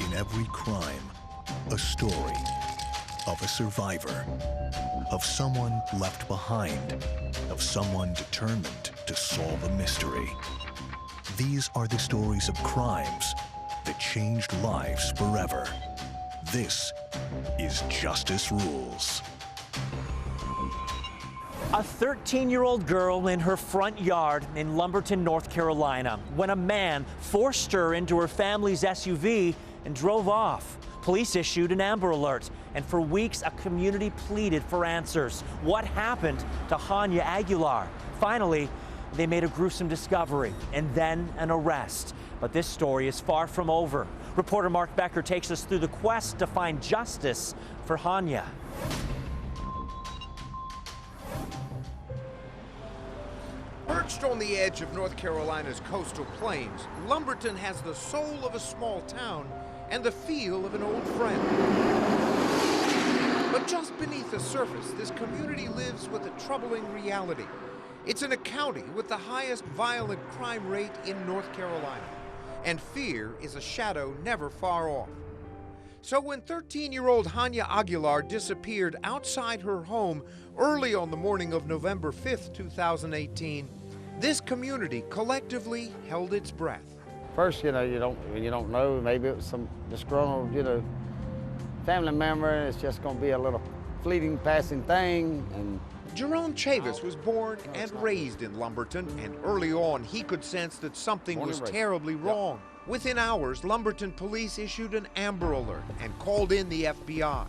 In every crime, a story of a survivor, of someone left behind, of someone determined to solve a mystery. These are the stories of crimes that changed lives forever. This is Justice Rules. A 13-year-old girl in her front yard in Lumberton, North Carolina, when a man forced her into her family's SUV and drove off. Police issued an Amber Alert, and for weeks a community pleaded for answers. What happened to Hania Aguilar? Finally, they made a gruesome discovery and then an arrest. But this story is far from over. Reporter Mark Becker takes us through the quest to find justice for Hania. Perched on the edge of North Carolina's coastal plains, Lumberton has the soul of a small town and the feel of an old friend. But just beneath the surface, this community lives with a troubling reality. It's in a county with the highest violent crime rate in North Carolina, and fear is a shadow never far off. So when 13-year-old Hania Aguilar disappeared outside her home early on the morning of November 5th, 2018, this community collectively held its breath. First, you don't know. Maybe it was some disgruntled, family member. And it's just going to be a little fleeting, passing thing. And Jerome Chavis was born and raised in Lumberton, and early on he could sense that something was terribly wrong. Within hours, Lumberton police issued an Amber Alert and called in the FBI.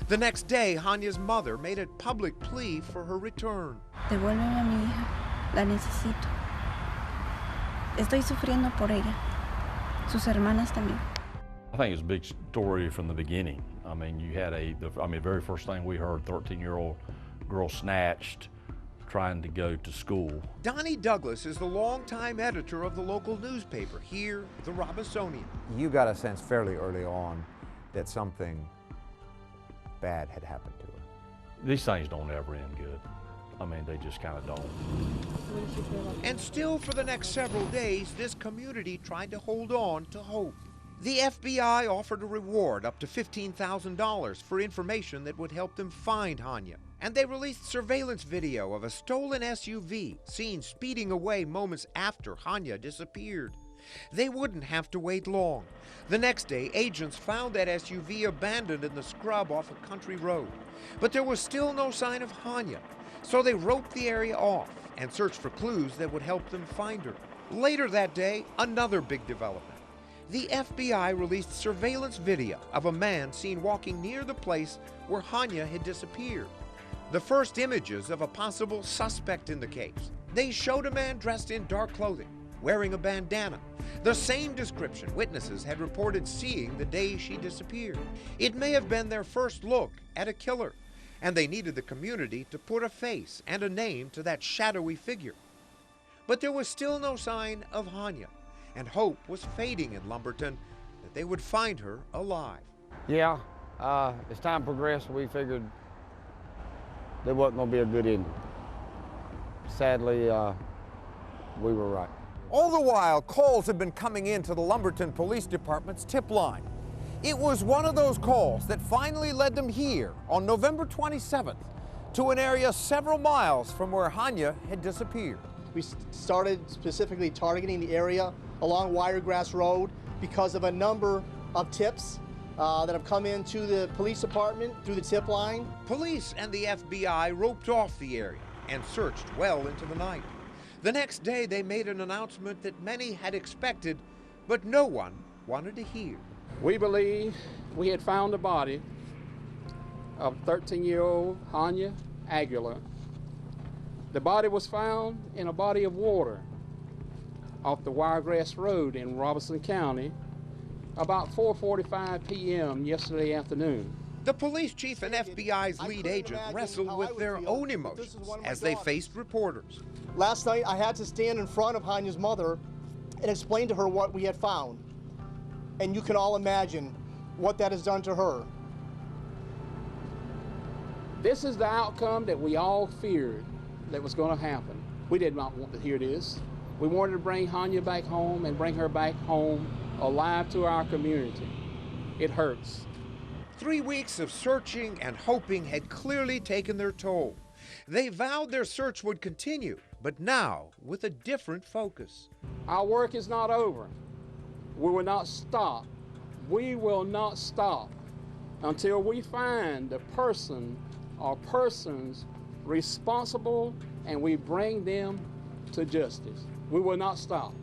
The next day, Hania's mother made a public plea for her return. Devuélveme a mi hija, la necesito. Estoy sufriendo por ella, sus hermanas también. I think it was a big story from the beginning. I mean, you had the very first thing we heard, 13-year-old girl snatched, trying to go to school. Donnie Douglas is the longtime editor of the local newspaper here, the Robisonian. You got a sense fairly early on that something bad had happened to her. These things don't ever end good. I mean, they just kind of don't. And still for the next several days, this community tried to hold on to hope. The FBI offered a reward up to $15,000 for information that would help them find Hania. And they released surveillance video of a stolen SUV seen speeding away moments after Hania disappeared. They wouldn't have to wait long. The next day, agents found that SUV abandoned in the scrub off a country road. But there was still no sign of Hania, so they roped the area off and searched for clues that would help them find her. Later that day, another big development. The FBI released surveillance video of a man seen walking near the place where Hania had disappeared. The first images of a possible suspect in the case. They showed a man dressed in dark clothing, wearing a bandana, the same description witnesses had reported seeing the day she disappeared. It may have been their first look at a killer, and they needed the community to put a face and a name to that shadowy figure. But there was still no sign of Hania, and hope was fading in Lumberton that they would find her alive. yeah, as time progressed, we figured there wasn't going to be a good ending. Sadly, we were right. All the while, calls had been coming into the Lumberton Police Department's tip line. It was one of those calls that finally led them here on November 27th to an area several miles from where Hania had disappeared. We started specifically targeting the area along Wiregrass Road because of a number of tips that have come into the police department through the tip line. Police and the FBI roped off the area and searched well into the night. The next day, they made an announcement that many had expected, but no one wanted to hear. We believe we had found the body of 13-year-old Hania Aguilar. The body was found in a body of water off the Wiregrass Road in Robeson County about 4:45 p.m. yesterday afternoon. The police chief and FBI's lead agent wrestled with their own emotions as they faced reporters. Last night, I had to stand in front of Hania's mother and explain to her what we had found. And you can all imagine what that has done to her. This is the outcome that we all feared that was going to happen. We did not want to hear this. We wanted to bring Hania back home and bring her back home alive to our community. it hurts. 3 weeks of searching and hoping had clearly taken their toll. They vowed their search would continue, but now with a different focus. Our work is not over. We will not stop. We will not stop until we find the person or persons responsible and we bring them to justice. We will not stop.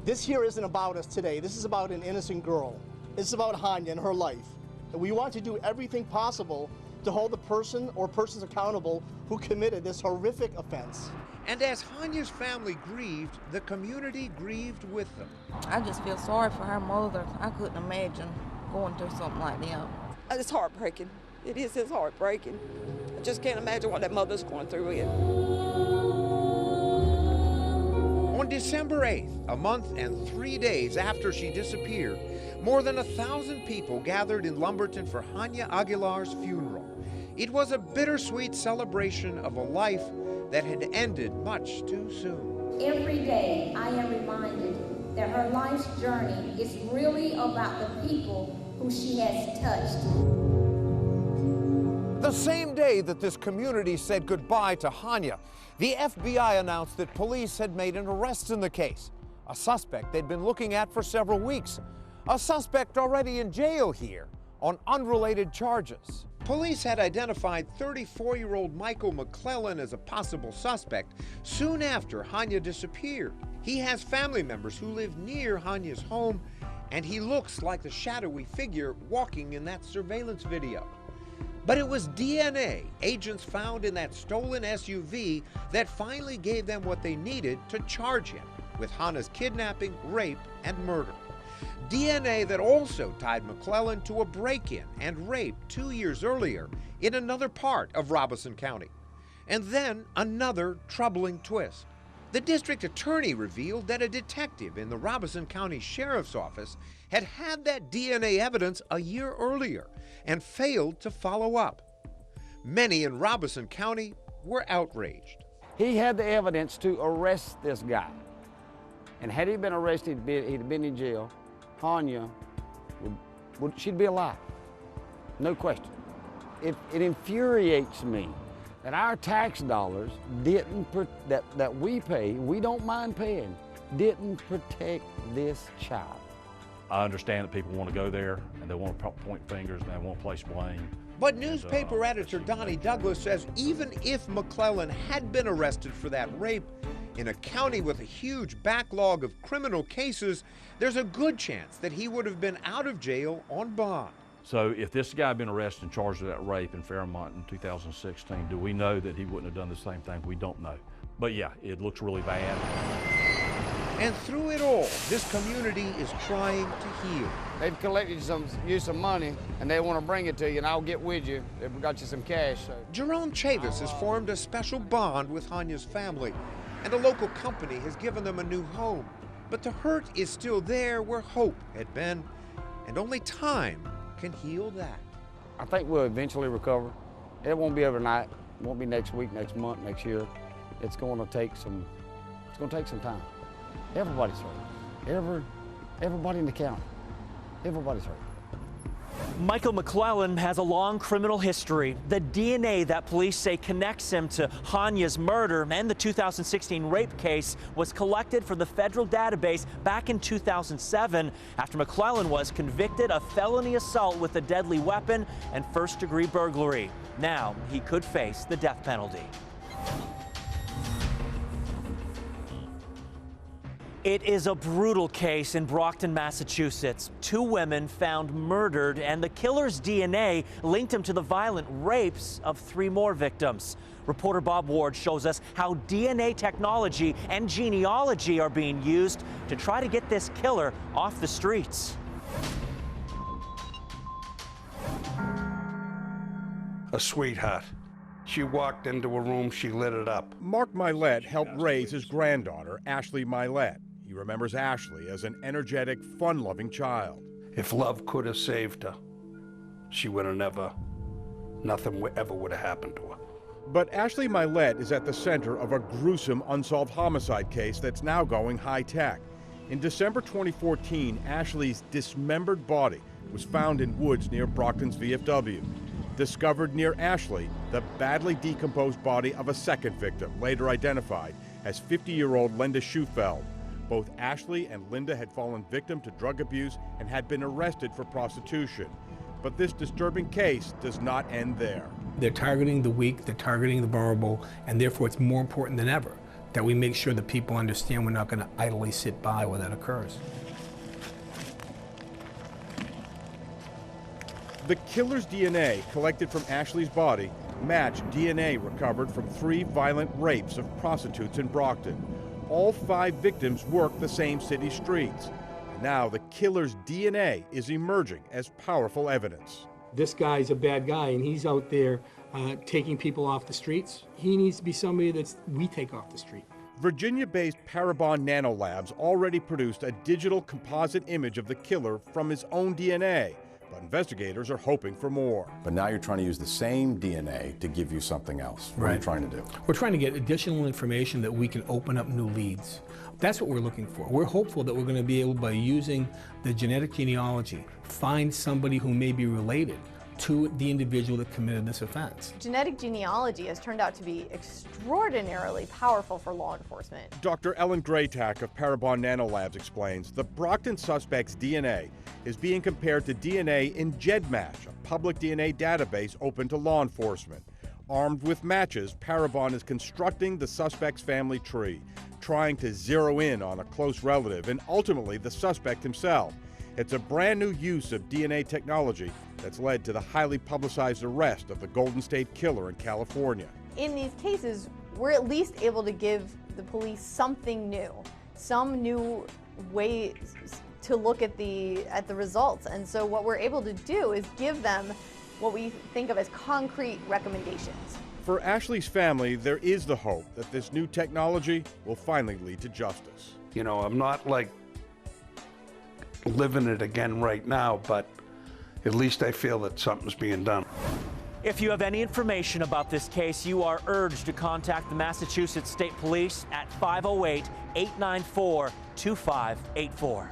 This here isn't about us today. This is about an innocent girl. It's about Hania and her life. And we want to do everything possible to hold the person or persons accountable who committed this horrific offense. And as Hania's family grieved, the community grieved with them. I just feel sorry for her mother. I couldn't imagine going through something like that. It's heartbreaking. It is, it's heartbreaking. I just can't imagine what that mother's going through with. On December 8th, a month and 3 days after she disappeared, more than 1,000 people gathered in Lumberton for Hania Aguilar's funeral. It was a bittersweet celebration of a life that had ended much too soon. Every day I am reminded that her life's journey is really about the people who she has touched. The same day that this community said goodbye to Hania, the FBI announced that police had made an arrest in the case, a suspect they'd been looking at for several weeks, a suspect already in jail here on unrelated charges. Police had identified 34-year-old Michael McLellan as a possible suspect soon after Hania disappeared. He has family members who live near Hania's home, and he looks like the shadowy figure walking in that surveillance video. But it was DNA agents found in that stolen SUV that finally gave them what they needed to charge him with Hania's kidnapping, rape, and murder. DNA that also tied McLellan to a break-in and rape 2 years earlier in another part of Robeson County. And then another troubling twist. The district attorney revealed that a detective in the Robeson County Sheriff's Office had had that DNA evidence a year earlier and failed to follow up. Many in Robeson County were outraged. He had the evidence to arrest this guy. And had he been arrested, he'd been in jail. Hania, she'd be alive, no question. It infuriates me that our tax dollars that we pay, we don't mind paying, didn't protect this child. I understand that people want to go there and they want to point fingers and they want to place blame. But newspaper editor Donnie Douglas says even if McLellan had been arrested for that rape, in a county with a huge backlog of criminal cases, there's a good chance that he would have been out of jail on bond. So if this guy had been arrested and charged with that rape in Fairmont in 2016, do we know that he wouldn't have done the same thing? We don't know. But yeah, it looks really bad. And through it all, this community is trying to heal. They've collected you some money, and they want to bring it to you, and I'll get with you. They've got you some cash. So. Jerome Chavis has formed a special bond with Hania's family, and a local company has given them a new home. But the hurt is still there where hope had been, and only time can heal that. I think we'll eventually recover. It won't be overnight. It won't be next week, next month, next year. It's going to take some time. Everybody's hurt. Everybody in the county. Everybody's hurt. Michael McLellan has a long criminal history. The DNA that police say connects him to Hania's murder and the 2016 rape case was collected from the federal database back in 2007 after McLellan was convicted of felony assault with a deadly weapon and first-degree burglary. Now he could face the death penalty. It is a brutal case in Brockton, Massachusetts. 2 women found murdered, and the killer's DNA linked him to the violent rapes of 3 more victims. Reporter Bob Ward shows us how DNA technology and genealogy are being used to try to get this killer off the streets. A sweetheart. She walked into a room, she lit it up. Mark Milet helped raise his granddaughter, Ashley Milet. He remembers Ashley as an energetic, fun-loving child. If love could have saved her, she would have nothing ever would have happened to her. But Ashley Milet is at the center of a gruesome unsolved homicide case that's now going high-tech. In December 2014, Ashley's dismembered body was found in woods near Brockton's VFW. Discovered near Ashley, the badly decomposed body of a second victim, later identified as 50-year-old Linda Schufeld. Both Ashley and Linda had fallen victim to drug abuse and had been arrested for prostitution. But this disturbing case does not end there. They're targeting the weak, they're targeting the vulnerable, and therefore it's more important than ever that we make sure that people understand we're not going to idly sit by when that occurs. The killer's DNA collected from Ashley's body matched DNA recovered from 3 violent rapes of prostitutes in Brockton. All 5 victims worked the same city streets. And now the killer's DNA is emerging as powerful evidence. This guy's a bad guy, and he's out there taking people off the streets. He needs to be somebody that we take off the street. Virginia-based Parabon Nanolabs already produced a digital composite image of the killer from his own DNA. But investigators are hoping for more. But now you're trying to use the same DNA to give you something else. What are you trying to do? We're trying to get additional information that we can open up new leads. That's what we're looking for. We're hopeful that we're going to be able, by using the genetic genealogy, find somebody who may be related to the individual that committed this offense. Genetic genealogy has turned out to be extraordinarily powerful for law enforcement. Dr. Ellen Graytack of Parabon Nanolabs explains the Brockton suspect's DNA is being compared to DNA in GEDmatch, a public DNA database open to law enforcement. Armed with matches, Parabon is constructing the suspect's family tree, trying to zero in on a close relative and ultimately the suspect himself. It's a brand new use of DNA technology that's led to the highly publicized arrest of the Golden State Killer in California. In these cases, we're at least able to give the police something new, some new way to look at the results. And so what we're able to do is give them what we think of as concrete recommendations. For Ashley's family, there is the hope that this new technology will finally lead to justice. You know, I'm not like living it again right now, but at least I feel that something's being done. If you have any information about this case, you are urged to contact the Massachusetts State Police at 508-894-2584.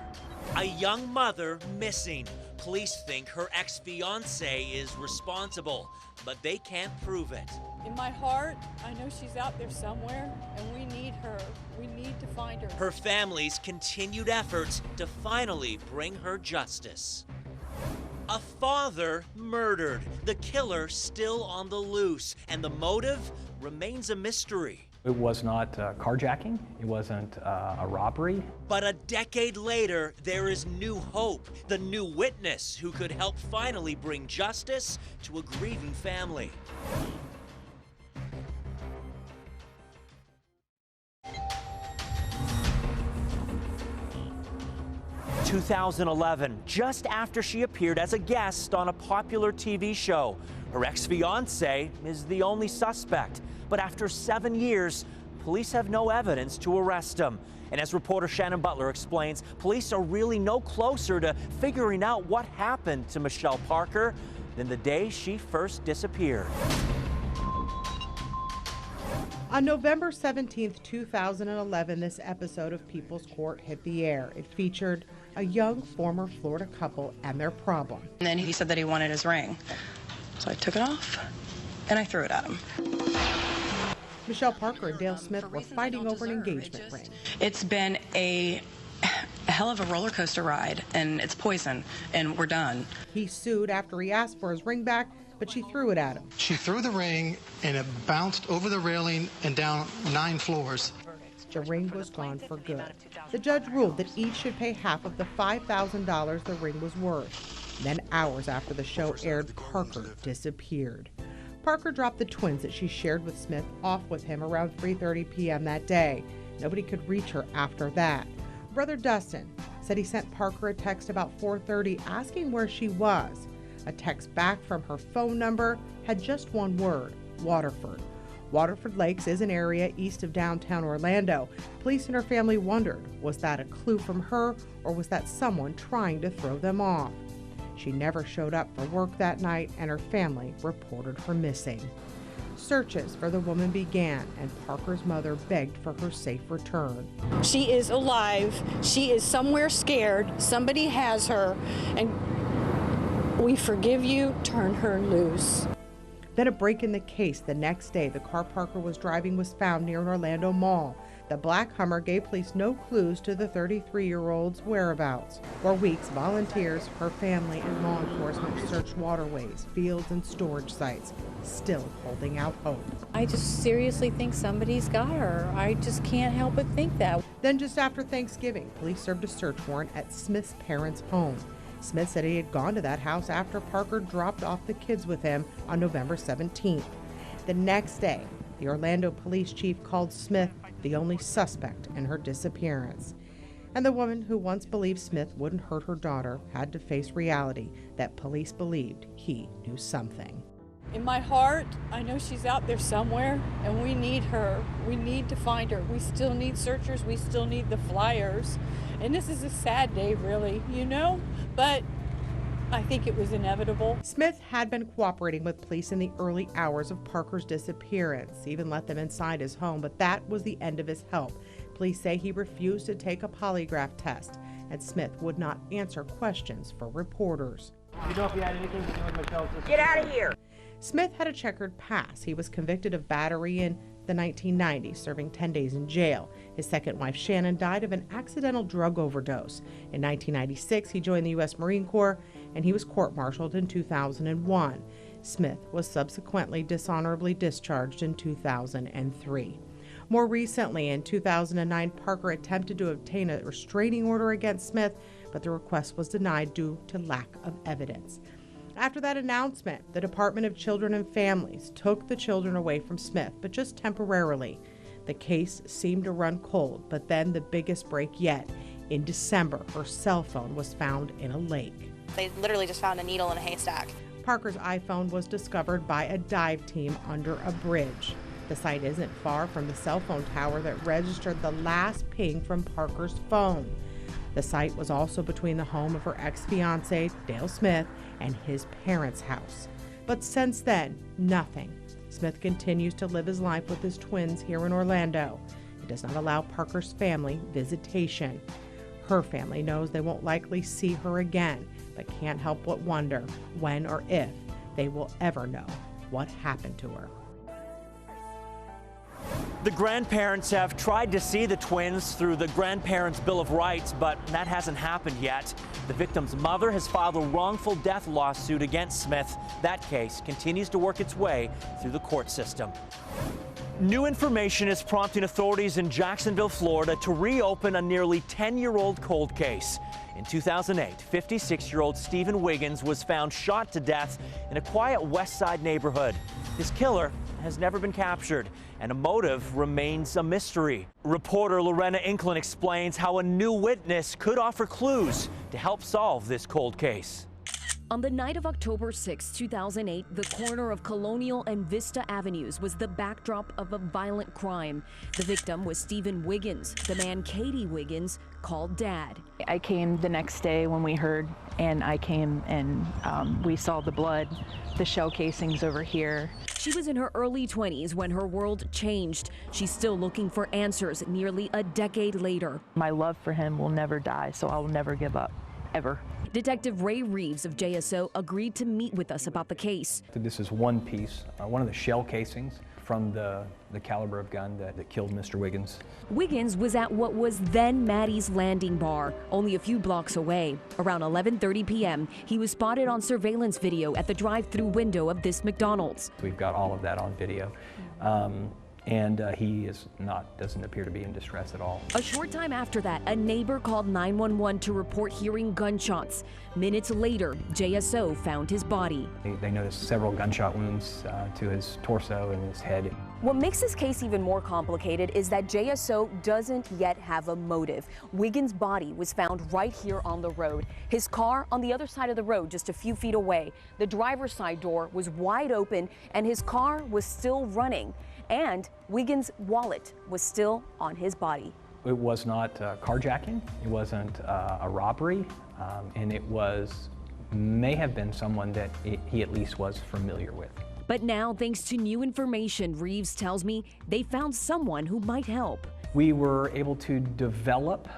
A young mother missing. Police think her ex-fiancé is responsible, but they can't prove it. In my heart, I know she's out there somewhere, and we need her. We need to find her. Her family's continued efforts to finally bring her justice. A father murdered, the killer still on the loose, and the motive remains a mystery. It was not carjacking, it wasn't a robbery. But a decade later, there is new hope, the new witness who could help finally bring justice to a grieving family. 2011, just after she appeared as a guest on a popular TV show. Her ex-fiancé is the only suspect, but after 7 years, police have no evidence to arrest him. And as reporter Shannon Butler explains, police are really no closer to figuring out what happened to Michelle Parker than the day she first disappeared. On November 17th, 2011, this episode of People's Court hit the air. It featured a young former Florida couple and their problem. And then he said that he wanted his ring. So I took it off and I threw it at him. Michelle Parker and Dale Smith were fighting over an engagement ring. It's been a hell of a roller coaster ride, and it's poison, and we're done. He sued after he asked for his ring back, but she threw it at him. She threw the ring and it bounced over the railing and down 9 floors. The ring was gone for good. The judge ruled that each should pay half of the $5,000 the ring was worth. Then, hours after the show aired, Parker disappeared. Parker dropped the twins that she shared with Smith off with him around 3:30 p.m. that day. Nobody could reach her after that. Brother Dustin said he sent Parker a text about 4:30 asking where she was. A text back from her phone number had just one word: Waterford. Waterford Lakes is an area east of downtown Orlando. Police and her family wondered, was that a clue from her, or was that someone trying to throw them off? She never showed up for work that night, and her family reported her missing. Searches for the woman began, and Parker's mother begged for her safe return. She is alive. She is somewhere scared. Somebody has her, and We forgive you, turn her loose. Then a break in the case. The next day, the car Parker was driving was found near an Orlando mall. The black Hummer gave police no clues to the 33-year-old's whereabouts. For weeks, volunteers, her family, and law enforcement searched waterways, fields, and storage sites, still holding out hope. I just seriously think somebody's got her. I just can't help but think that. Then just after Thanksgiving, police served a search warrant at Smith's parents' home. Smith said he had gone to that house after Parker dropped off the kids with him on November 17th. The next day, the Orlando police chief called Smith the only suspect in her disappearance. And the woman who once believed Smith wouldn't hurt her daughter had to face reality that police believed he knew something. In my heart, I know she's out there somewhere, and we need her. We need to find her. We still need searchers. We still need the flyers. And this is a sad day, really, you know? But I think it was inevitable. Smith had been cooperating with police in the early hours of Parker's disappearance, even let them inside his home, but that was the end of his help. Police say he refused to take a polygraph test, and Smith would not answer questions for reporters. You know if you had anything to do with Michelle's disappearance? Get out of here! Smith had a checkered past. He was convicted of battery in the 1990s, serving 10 days in jail. His second wife, Shannon, died of an accidental drug overdose. In 1996, he joined the U.S. Marine Corps, and he was court-martialed in 2001. Smith was subsequently dishonorably discharged in 2003. More recently, in 2009, Parker attempted to obtain a restraining order against Smith, but the request was denied due to lack of evidence. After that announcement, the Department of Children and Families took the children away from Smith, but just temporarily. The case seemed to run cold, but then the biggest break yet. In December, her cell phone was found in a lake. They literally just found a needle in a haystack. Parker's iPhone was discovered by a dive team under a bridge. The site isn't far from the cell phone tower that registered the last ping from Parker's phone. The site was also between the home of her ex-fiancé, Dale Smith, and his parents' house. But since then, nothing. Smith continues to live his life with his twins here in Orlando. He does not allow Parker's family visitation. Her family knows they won't likely see her again, but can't help but wonder when or if they will ever know what happened to her. The grandparents have tried to see the twins through the Grandparents' Bill of Rights, but that hasn't happened yet. The victim's mother has filed a wrongful death lawsuit against Smith. That case continues to work its way through the court system. New information is prompting authorities in Jacksonville, Florida, to reopen a nearly 10-year-old cold case. In 2008, 56-year-old Stephen Wiggins was found shot to death in a quiet West Side neighborhood. His killer has never been captured, and a motive remains a mystery. Reporter Lorena Inklin explains how a new witness could offer clues to help solve this cold case. On the night of October 6, 2008, the corner of Colonial and Vista Avenues was the backdrop of a violent crime. The victim was Stephen Wiggins, the man Katie Wiggins called Dad. I came the next day when we heard, and I came and we saw the blood, the shell casings over here. She was in her early 20s when her world changed. She's still looking for answers nearly a decade later. My love for him will never die, so I will never give up, ever. Detective Ray Reeves of JSO agreed to meet with us about the case. This is one piece, one of the shell casings from the caliber of gun that killed Mr. Wiggins. Wiggins was at what was then Maddie's Landing Bar, only a few blocks away. Around 11:30 p.m., he was spotted on surveillance video at the drive-through window of this McDonald's. We've got all of that on video. And he doesn't appear to be in distress at all. A short time after that, a neighbor called 911 to report hearing gunshots. Minutes later, JSO found his body. They noticed several gunshot wounds to his torso and his head. What makes this case even more complicated is that JSO doesn't yet have a motive. Wiggins' body was found right here on the road. His car on the other side of the road, just a few feet away. The driver's side door was wide open and his car was still running. And Wiggins' wallet was still on his body. It was not carjacking, it wasn't a robbery, and it may have been someone that he at least was familiar with. But now, thanks to new information, Reeves tells me they found someone who might help. We were able to develop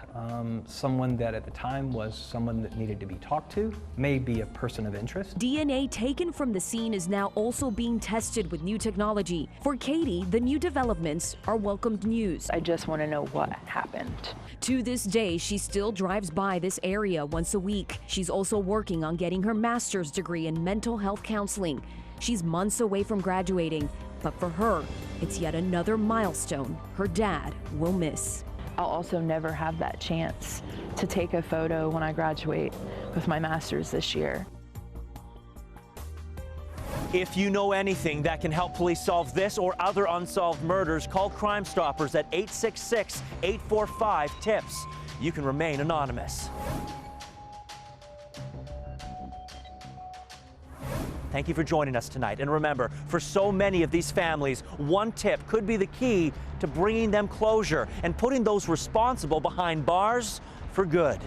someone that at the time was someone that needed to be talked to, may be a person of interest. DNA taken from the scene is now also being tested with new technology. For Katie, the new developments are welcomed news. I just want to know what happened. To this day, she still drives by this area once a week. She's also working on getting her master's degree in mental health counseling. She's months away from graduating, but for her, it's yet another milestone her dad will miss. I'll also never have that chance to take a photo when I graduate with my master's this year. If you know anything that can help police solve this or other unsolved murders, call Crime Stoppers at 866-845-TIPS. You can remain anonymous. Thank you for joining us tonight. And remember, for so many of these families, one tip could be the key to bringing them closure and putting those responsible behind bars for good.